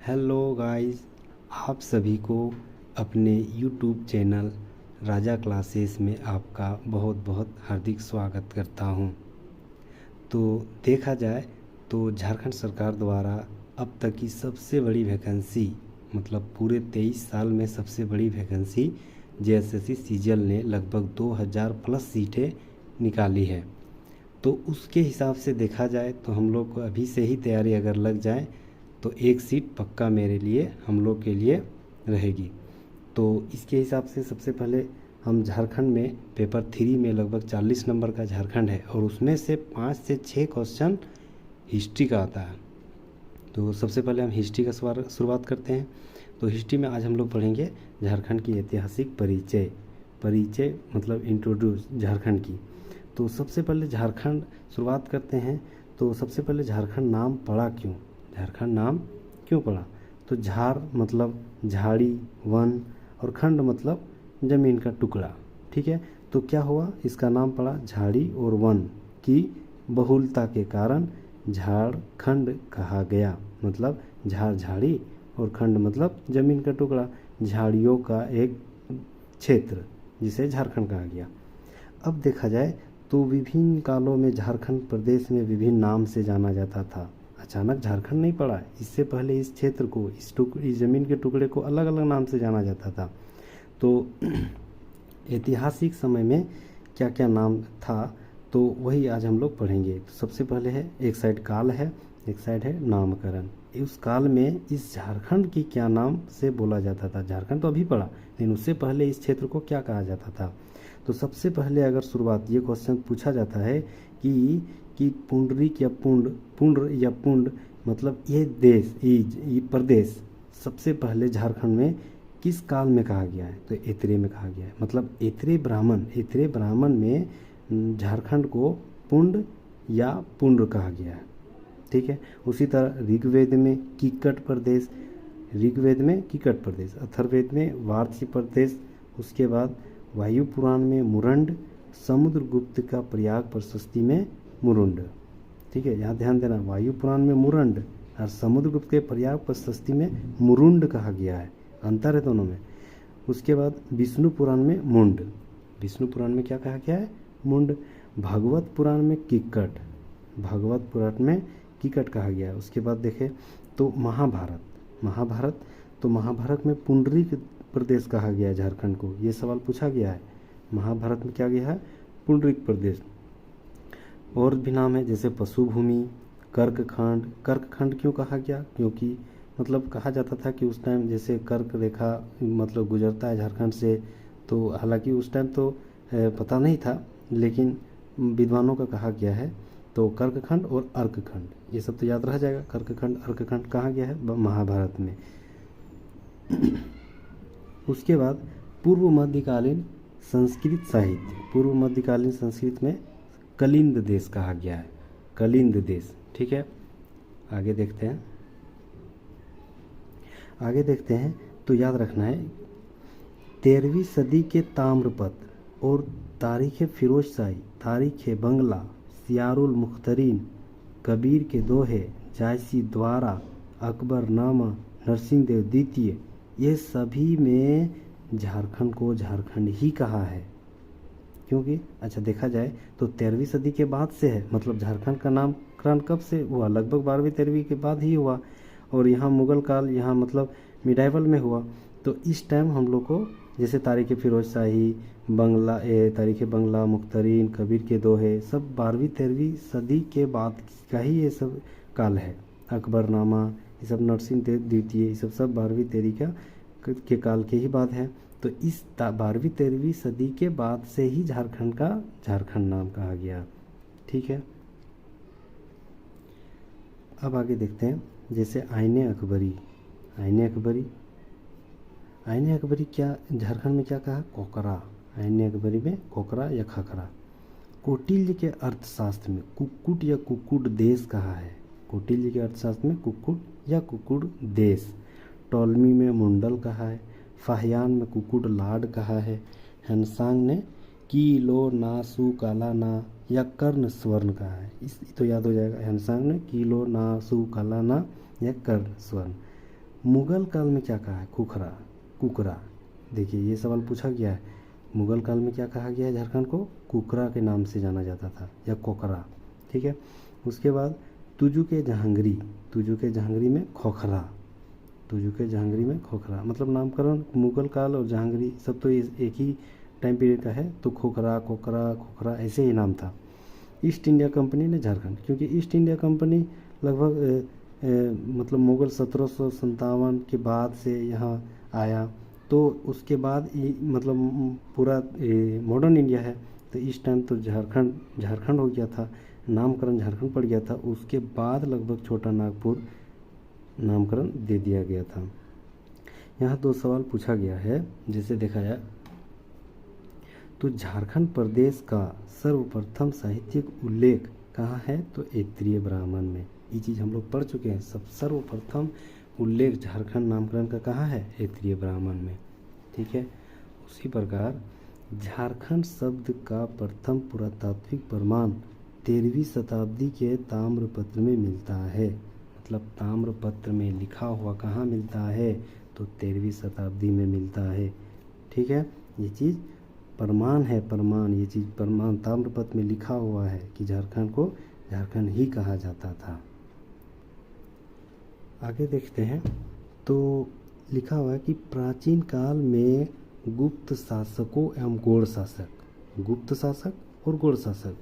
Hello guys, आप सभी को अपने यूट्यूब चैनल राजा क्लासेस में आपका बहुत बहुत हार्दिक स्वागत करता हूं। तो देखा जाए तो झारखंड सरकार द्वारा अब तक की सबसे बड़ी वैकेंसी, मतलब पूरे 23 साल में सबसे बड़ी वैकेंसी जेएसएससी सीजीएल ने लगभग 2000 प्लस सीटें निकाली है। तो उसके हिसाब से देखा जाए तो हम लोग को अभी से ही तैयारी अगर लग जाए तो एक सीट पक्का मेरे लिए, हम लोग के लिए रहेगी। तो इसके हिसाब से सबसे पहले हम झारखंड में पेपर 3 में लगभग 40 नंबर का झारखंड है और उसमें से 5 से 6 क्वेश्चन हिस्ट्री का आता है। तो सबसे पहले हम हिस्ट्री का शुरुआत करते हैं। तो हिस्ट्री में आज हम लोग पढ़ेंगे झारखंड की ऐतिहासिक परिचय मतलब इंट्रोड्यूस झारखंड की। तो सबसे पहले झारखंड शुरुआत करते हैं। तो सबसे पहले झारखंड नाम पड़ा क्यों, झारखंड नाम क्यों पड़ा? तो झार मतलब झाड़ी, वन, और खंड मतलब ज़मीन का टुकड़ा। ठीक है, तो क्या हुआ, इसका नाम पड़ा झाड़ी और वन की बहुलता के कारण झारखंड कहा गया। मतलब झार झाड़ी और खंड मतलब ज़मीन का टुकड़ा, झाड़ियों का एक क्षेत्र जिसे झारखंड कहा गया। अब देखा जाए तो विभिन्न कालों में झारखंड प्रदेश में विभिन्न नाम से जाना जाता था। अचानक झारखंड नहीं पड़ा, इससे पहले इस क्षेत्र को, इस ज़मीन के टुकड़े को अलग अलग नाम से जाना जाता था। तो ऐतिहासिक समय में क्या क्या नाम था, तो वही आज हम लोग पढ़ेंगे। तो सबसे पहले है, एक साइड काल है, एक साइड है नामकरण। उस काल में इस झारखंड की क्या नाम से बोला जाता था? झारखंड तो अभी पड़ा, लेकिन उससे पहले इस क्षेत्र को क्या कहा जाता था? तो सबसे पहले अगर शुरुआत, ये क्वेश्चन पूछा जाता है कि पुंडरीक या पुंड्र या पुंड मतलब ये देश, ये प्रदेश सबसे पहले झारखंड में किस काल में कहा गया है? तो ऐत्रेय में कहा गया है। मतलब ऐत्रेय ब्राह्मण में झारखंड को पुंड या पुंड्र कहा गया है। ठीक है, उसी तरह ऋग्वेद में कीकट प्रदेश, अथर्ववेद में वार्ष्य प्रदेश, उसके बाद वायु पुराण में मुरंड, समुद्रगुप्त का प्रयाग प्रशस्ति में मुरुंड। ठीक है, यहाँ ध्यान देना, वायु पुराण में मुरंड और समुद्रगुप्त के प्रयाग प्रशस्ति में मुरुंड कहा गया है, अंतर है दोनों में। उसके बाद विष्णु पुराण में मुंड, विष्णु पुराण में क्या कहा गया है? मुंड। भागवत पुराण में कीकट, कहा गया है। उसके बाद देखें तो महाभारत में पुंडरीक प्रदेश कहा गया है झारखंड को, ये सवाल पूछा गया है। महाभारत में क्या गया है? पुंडरीक प्रदेश। और भी नाम है जैसे पशुभूमि, कर्कखंड क्यों कहा गया? क्योंकि मतलब कहा जाता था कि उस टाइम जैसे कर्क रेखा मतलब गुजरता है झारखंड से, तो हालांकि उस टाइम तो पता नहीं था, लेकिन विद्वानों का कहा गया है। तो कर्कखंड और अर्कखंड, ये सब तो याद रह जाएगा। कर्कखंड अर्कखंड कहाँ गया है? महाभारत में। उसके बाद पूर्व मध्यकालीन संस्कृत में कलिंद देश कहा गया है, कलिंद देश। ठीक है, आगे देखते हैं। तो याद रखना है 13वीं सदी के ताम्रपत्र और तारीख फिरोजशाही, तारीख बंगला, सियारुल मुख्तरीन, कबीर के दोहे, जायसी द्वारा, अकबरनामा, नरसिंह देव द्वितीय, ये सभी में झारखंड को झारखंड ही कहा है। क्योंकि अच्छा देखा जाए तो 13वीं सदी के बाद से है, मतलब झारखंड का नामकरण कब से हुआ? लगभग 12वीं 13वीं के बाद ही हुआ। और यहाँ मुगल काल, यहाँ मतलब मिडाइवल में हुआ। तो इस टाइम हम लोग को जैसे तारीख फिरोजशाही, तारीख बंगला, मुख्तरीन, कबीर के दोहे, सब 12वीं 13वीं सदी के बाद का ही ये सब काल है। अकबरनामा, ये सब नरसिंह देव द्वितीय, ये सब 12वीं 13वीं के काल के ही बाद है। तो इस 12वीं 13वीं सदी के बाद से ही झारखंड का झारखंड नाम कहा गया। ठीक है, अब आगे देखते हैं जैसे आईने अकबरी क्या झारखंड में क्या कहा? कोकरा। आईने अकबरी में कोकरा या खकरा। कौटिल्य के अर्थशास्त्र में कुक्कुट या कुक्कुट देश कहा है। कौटिल्य के अर्थशास्त्र में कुक्कुट या कुक्कुट देश। टॉलमी में मुंडल कहा है। फाहियान में कुक्कुट लाड कहा है। हेनसांग ने की लो ना सु काला ना या कर्ण स्वर्ण कहा है। इस तो याद हो जाएगा, हेनसांग ने की लो ना सु काला ना या कर्ण स्वर्ण। मुगल काल में क्या कहा है? खुखरा, कुकरा। देखिए ये सवाल पूछा गया है, मुगल काल में क्या कहा गया है झारखंड को? कुकरा के नाम से जाना जाता था या कोकरा। ठीक है। उसके बाद तुजू के जहांगीरी, तुजू के जहांगीरी में खोखरा, तुजू के जहांगीरी में खोखरा, मतलब नामकरण मुगल काल और जहांगीरी सब तो एक ही टाइम पीरियड का है, तो खोखरा, कोकरा, खोखरा ऐसे ही नाम था। ईस्ट इंडिया कंपनी ने झारखंड, क्योंकि ईस्ट इंडिया कंपनी लगभग मतलब मुगल 1757 के बाद से यहाँ आया, तो उसके बाद मतलब पूरा मॉडर्न इंडिया है, तो इस टाइम तो झारखंड हो गया था, नामकरण झारखंड पड़ गया था। उसके बाद लगभग छोटा नागपुर नामकरण दे दिया गया था। यहाँ 2 सवाल पूछा गया है, जैसे देखा जाए तो झारखंड प्रदेश का सर्वप्रथम साहित्यिक उल्लेख कहाँ है? तो ऐत्रीय ब्राह्मण में। ये चीज़ हम लोग पढ़ चुके हैं, सब सर्वप्रथम उल्लेख झारखंड नामकरण का कहाँ है? ऐत्रीय ब्राह्मण में। ठीक है। उसी प्रकार झारखंड शब्द का प्रथम पुरातात्विक प्रमाण 13वीं शताब्दी के ताम्रपत्र में मिलता है। मतलब ताम्रपत्र में लिखा हुआ कहाँ मिलता है? तो 13वीं शताब्दी में मिलता है। ठीक है। ये चीज़ प्रमाण है, प्रमाण, ये चीज़ प्रमाण ताम्रपत्र में लिखा हुआ है कि झारखंड को झारखंड ही कहा जाता था। आगे देखते हैं तो लिखा हुआ है कि प्राचीन काल में गुप्त शासकों एवं गौड़ शासक, गुप्त शासक और गौड़ शासक,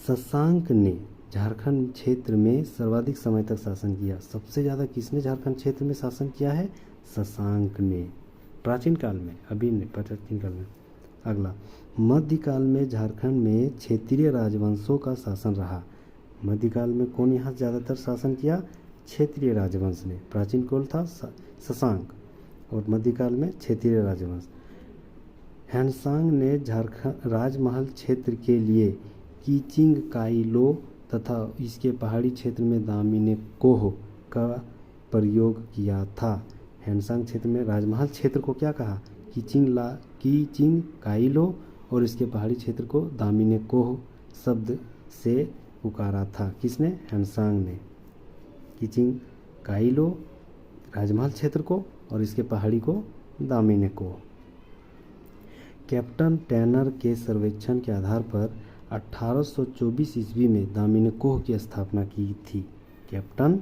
शशांक ने झारखंड क्षेत्र में सर्वाधिक समय तक शासन किया। सबसे ज़्यादा किसने झारखंड क्षेत्र में शासन किया है? शशांक ने, प्राचीन काल में, अभी नहीं, प्राचीन काल में। अगला, मध्यकाल में झारखंड में क्षेत्रीय राजवंशों का शासन रहा। मध्यकाल में कौन यहाँ ज़्यादातर शासन किया? क्षेत्रीय राजवंश ने। प्राचीन काल था शशांक और मध्यकाल में क्षेत्रीय राजवंश। हैंसांग ने झारखंड राजमहल क्षेत्र के लिए कीचिंग काइलो तथा इसके पहाड़ी क्षेत्र में दामिनी कोह का प्रयोग किया था। हैंसांग क्षेत्र में राजमहल क्षेत्र को क्या कहा? कीचिंग काइलो, और इसके पहाड़ी क्षेत्र को दामिनी कोह शब्द से पुकारा था। किसने? हैंसांग ने। कीचिंग काइलो राजमहल क्षेत्र को और इसके पहाड़ी को दामिनी कोह। कैप्टन टैनर के सर्वेक्षण के आधार पर 1824 ईस्वी में दामिनी कोह की स्थापना की थी। कैप्टन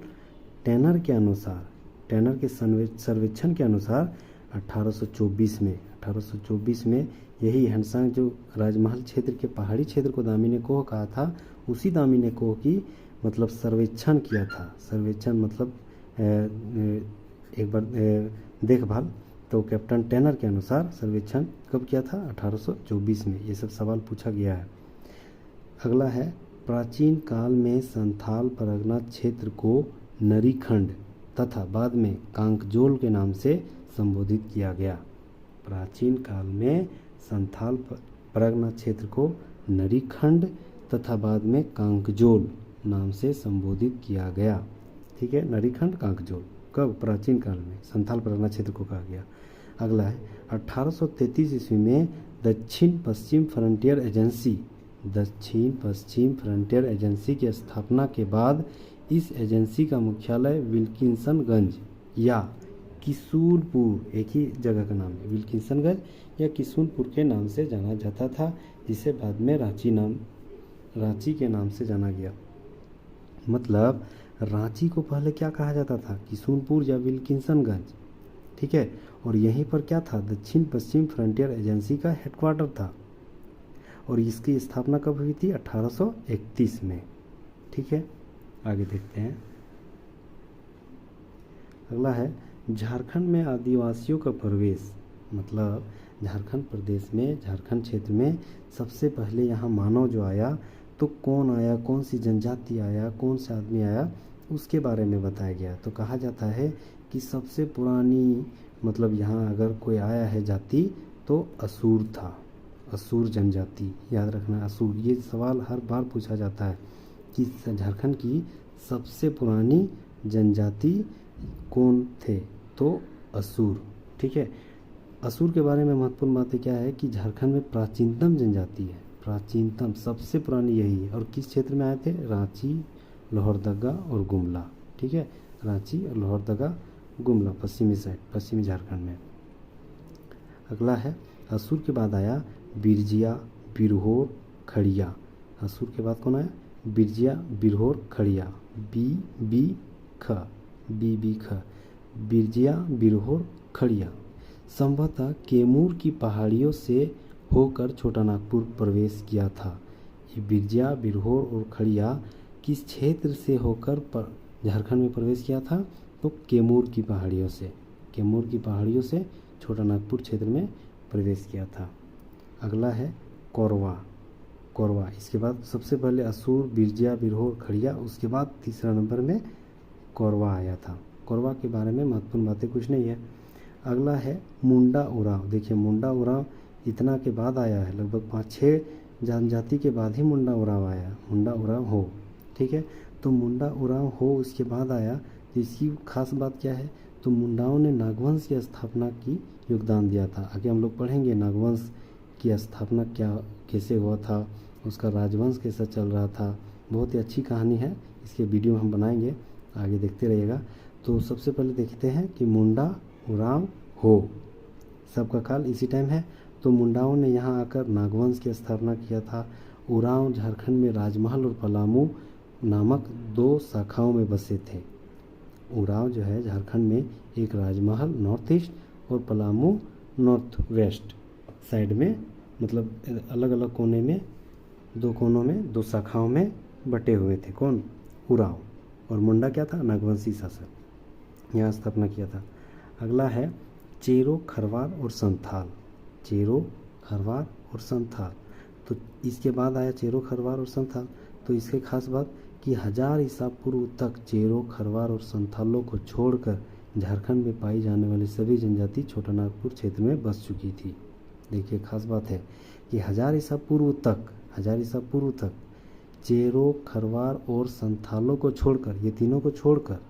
टैनर के अनुसार, टैनर के सर्वेक्षण के अनुसार 1824 में यही हैंसांग जो राजमहल क्षेत्र के पहाड़ी क्षेत्र को दामिनी कोह कहा था, उसी दामिनी कोह की मतलब सर्वेक्षण किया था। सर्वेक्षण मतलब एक बार देखभाल। तो कैप्टन टैनर के अनुसार सर्वेक्षण कब किया था? 1824 में। ये सब सवाल पूछा गया है। अगला है, प्राचीन काल में संथाल परगना क्षेत्र को नरीखंड तथा बाद में कांकजोल के नाम से संबोधित किया गया। प्राचीन काल में संथाल परगना क्षेत्र को नरीखंड तथा बाद में कांकजोल नाम से संबोधित किया गया। ठीक है, नरीखंड कांकजोल कब? प्राचीन काल में संथाल परगना क्षेत्र को कहा गया। अगला है, 1833 ईस्वी में दक्षिण पश्चिम फ्रंटियर एजेंसी की स्थापना के बाद इस एजेंसी का मुख्यालय विल्किंसनगंज या किशुनपुर, एक ही जगह का नाम है, विल्किंसनगंज या किशुनपुर के नाम से जाना जाता था, जिसे बाद में रांची के नाम से जाना गया। मतलब रांची को पहले क्या कहा जाता था? किशुनपुर या विल्किंसनगंज। ठीक है, और यहीं पर क्या था? दक्षिण पश्चिम फ्रंटियर एजेंसी का हेडक्वार्टर था, और इसकी स्थापना कब हुई थी? 1831 में। ठीक है, आगे देखते हैं। अगला है, झारखंड में आदिवासियों का प्रवेश। मतलब झारखंड प्रदेश में, झारखंड क्षेत्र में सबसे पहले यहाँ मानव जो आया, तो कौन आया, कौन सी जनजाति आया, कौन से आदमी आया, उसके बारे में बताया गया। तो कहा जाता है कि सबसे पुरानी मतलब यहाँ अगर कोई आया है जाति तो असुर था, असुर जनजाति, याद रखना असुर। ये सवाल हर बार पूछा जाता है कि झारखंड की सबसे पुरानी जनजाति कौन थे? तो असुर। ठीक है, असुर के बारे में महत्वपूर्ण बातें क्या है कि झारखंड में प्राचीनतम जनजाति है, प्राचीनतम सबसे पुरानी यही है। और किस क्षेत्र में आए थे? रांची, लोहरदगा और गुमला। ठीक है, रांची, और लोहरदगा गुमला पश्चिमी साइड, पश्चिमी झारखंड में। अगला है असुर के बाद आया बिरजिया, बिरहोर, खड़िया। असुर के बाद कौन आया? बिरजिया, बिरहोर, खड़िया। बी बी ख, बिरजिया, बिरहोर, खड़िया। संभवतः कैमूर की पहाड़ियों से होकर छोटा नागपुर प्रवेश किया था। ये बिरजिया, बिरहोर और खड़िया किस क्षेत्र से होकर झारखंड में प्रवेश किया था? तो कैमूर की पहाड़ियों से, कैमूर की पहाड़ियों से छोटा नागपुर क्षेत्र में प्रवेश किया था। अगला है कोरवा, कोरवा। इसके बाद सबसे पहले असुर, बिरजिया, बिरहोर, खड़िया, उसके बाद तीसरा नंबर में कोरवा आया था। कोरवा के बारे में महत्वपूर्ण बातें कुछ नहीं है। अगला है मुंडा उरांव। देखिए मुंडा उरांव इतना के बाद आया है, लगभग 5-6 जनजाति के बाद ही मुंडा उरांव आया, मुंडा उरांव हो। ठीक है, तो मुंडा उरांव हो उसके बाद आया। तो इसकी खास बात क्या है? तो मुंडाओं ने नागवंश की स्थापना की योगदान दिया था। आगे हम लोग पढ़ेंगे नागवंश की स्थापना क्या कैसे हुआ था, उसका राजवंश कैसा चल रहा था। बहुत ही अच्छी कहानी है, इसके वीडियो हम बनाएंगे, आगे देखते रहिएगा। तो सबसे पहले देखते हैं कि मुंडा उरांव हो, सबका काल इसी टाइम है। तो मुंडाओं ने यहाँ आकर नागवंश की स्थापना किया था। उरांव झारखंड में राजमहल और पलामू नामक 2 शाखाओं में बसे थे। उरांव जो है झारखंड में एक राजमहल नॉर्थ ईस्ट और पलामू नॉर्थ वेस्ट साइड में, मतलब अलग अलग कोने में, 2 कोनों में 2 शाखाओं में बटे हुए थे। कौन? उरांव। और मुंडा क्या था? नागवंशी शासक, यहाँ स्थापना किया था। अगला है चेरो, खरवार और संथाल। चेरो, खरवार और संथाल। तो इसके बाद आया चेरो, खरवार और संथाल। तो इसके खास बात कि 1000 ईसा पूर्व तक चेरो, खरवार और संथालों को छोड़कर झारखंड में पाई जाने वाली सभी जनजाति छोटा नागपुर क्षेत्र में बस चुकी थी। देखिए खास बात है कि 1000 ईसा पूर्व तक, 1000 ईसा पूर्व तक चेरो, खरवार और संथालों को छोड़कर, ये तीनों को छोड़कर,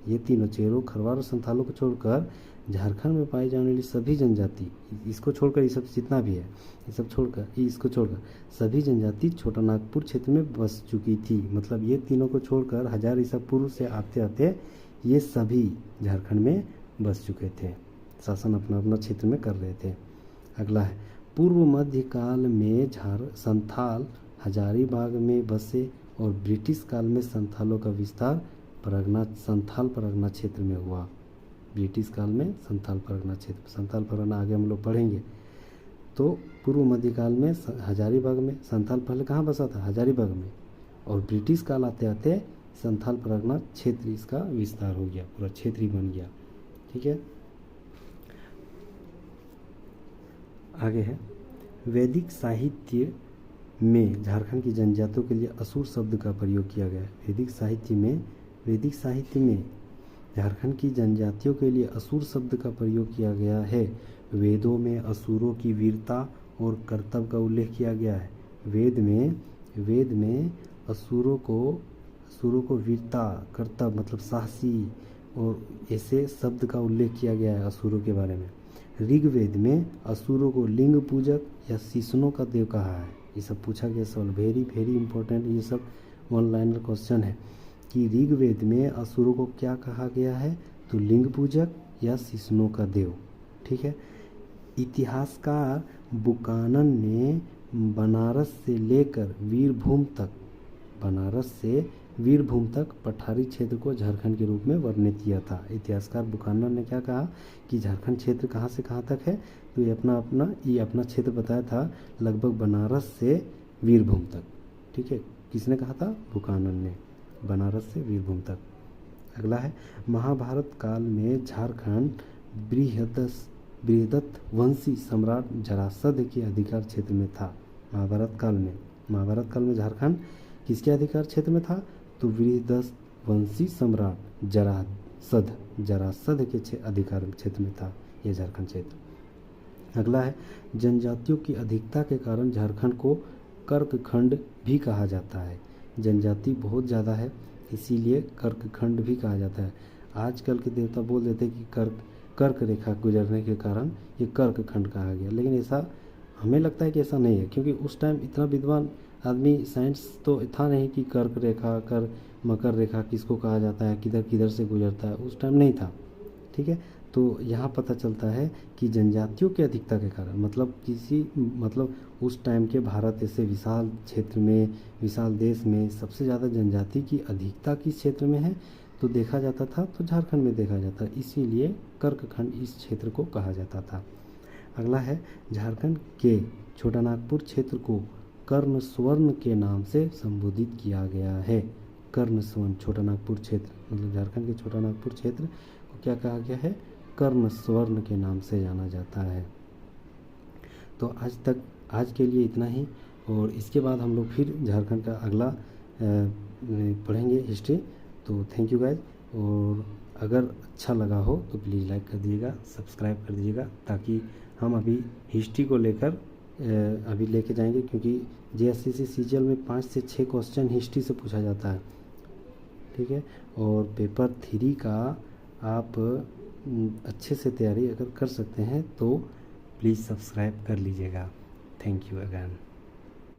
ये तीनों चेरो, खरवार और संथालों को छोड़कर झारखंड में पाई जाने वाली सभी जनजाति, इसको छोड़कर, ये सब जितना भी है ये सब छोड़कर, इसको छोड़कर सभी जनजाति छोटा नागपुर क्षेत्र में बस चुकी थी। मतलब ये तीनों को छोड़कर 1000 ईसा पूर्व से आते आते ये सभी झारखंड में बस चुके थे, शासन अपना अपना क्षेत्र में कर रहे थे। अगला है पूर्व मध्य काल में संथाल हजारीबाग में बसे और ब्रिटिश काल में संथालों का विस्तार संथाल परगना क्षेत्र में हुआ। ब्रिटिश काल में संथाल परगना क्षेत्र, संथाल परगना आगे हम लोग पढ़ेंगे। तो पूर्व मध्यकाल में हजारीबाग में, संथाल पहले कहाँ बसा था? हजारीबाग में। और ब्रिटिश काल आते आते संथाल परगना क्षेत्र इसका विस्तार हो गया, पूरा क्षेत्र ही बन गया। ठीक है, आगे है वैदिक साहित्य में झारखंड की जनजातियों के लिए असुर शब्द का प्रयोग किया गया है। वैदिक साहित्य में झारखंड की जनजातियों के लिए असुर शब्द का प्रयोग किया गया है। वेदों में असुरों की वीरता और कर्तव्य का उल्लेख किया गया है। वेद में असुरों को वीरता, कर्तव्य मतलब साहसी और ऐसे शब्द का उल्लेख किया गया है असुरों के बारे में। ऋग्वेद में असुरों को लिंग पूजक या शिशुनों का देव कहा है। ये सब पूछा गया सवाल, वेरी वेरी इंपॉर्टेंट, ये सब वन लाइनर क्वेश्चन है कि ऋग्वेद में असुरों को क्या कहा गया है? तो लिंग पूजक या शिशुनों का देव। ठीक है, इतिहासकार बुकानन ने बनारस से वीरभूम तक पठारी क्षेत्र को झारखंड के रूप में वर्णित किया था। इतिहासकार बुकानन ने क्या कहा कि झारखंड क्षेत्र कहाँ से कहाँ तक है? तो ये अपना क्षेत्र बताया था, लगभग बनारस से वीरभूम तक। ठीक है, किसने कहा था? बुकानन ने, बनारस से वीरभूम तक। अगला है महाभारत काल में झारखंड बृहदत्त वंशी सम्राट जरासंध के अधिकार क्षेत्र में था। महाभारत काल में झारखंड किसके अधिकार क्षेत्र में था? तो बृहदत्त वंशी सम्राट जरासंध के अधिकार क्षेत्र में था यह झारखंड क्षेत्र। अगला है जनजातियों की अधिकता के कारण झारखंड को कर्कखंड भी कहा जाता है। जनजाति बहुत ज़्यादा है, इसीलिए कर्कखंड भी कहा जाता है। आजकल के देवता बोल देते कि कर्क रेखा गुजरने के कारण ये कर्कखंड कहा गया, लेकिन ऐसा हमें लगता है कि ऐसा नहीं है, क्योंकि उस टाइम इतना विद्वान आदमी साइंस तो था नहीं कि कर्क रेखा मकर रेखा किसको कहा जाता है, किधर किधर से गुजरता है, उस टाइम नहीं था। ठीक है, तो यहाँ पता चलता है कि जनजातियों की अधिकता के कारण, मतलब उस टाइम के भारत ऐसे विशाल क्षेत्र में, विशाल देश में सबसे ज़्यादा जनजाति की अधिकता किस क्षेत्र में है तो देखा जाता था, तो झारखंड में देखा जाता, इसीलिए कर्कखंड इस क्षेत्र को कहा जाता था। अगला है, झारखंड के छोटानागपुर क्षेत्र को कर्ण स्वर्ण के नाम से संबोधित किया गया है। कर्ण स्वर्ण, छोटानागपुर क्षेत्र मतलब झारखंड के छोटानागपुर क्षेत्र को क्या कहा गया है, कर्ण स्वर्ण के नाम से जाना जाता है। तो आज के लिए इतना ही, और इसके बाद हम लोग फिर झारखंड का अगला पढ़ेंगे हिस्ट्री। तो थैंक यू गाइज, और अगर अच्छा लगा हो तो प्लीज़ लाइक कर दीजिएगा, सब्सक्राइब कर दीजिएगा, ताकि हम अभी हिस्ट्री को लेकर अभी लेके जाएंगे, क्योंकि JSCC CGL में 5 से 6 क्वेश्चन हिस्ट्री से पूछा जाता है। ठीक है, और पेपर 3 का आप अच्छे से तैयारी अगर कर सकते हैं तो प्लीज़ सब्सक्राइब कर लीजिएगा। Thank you again.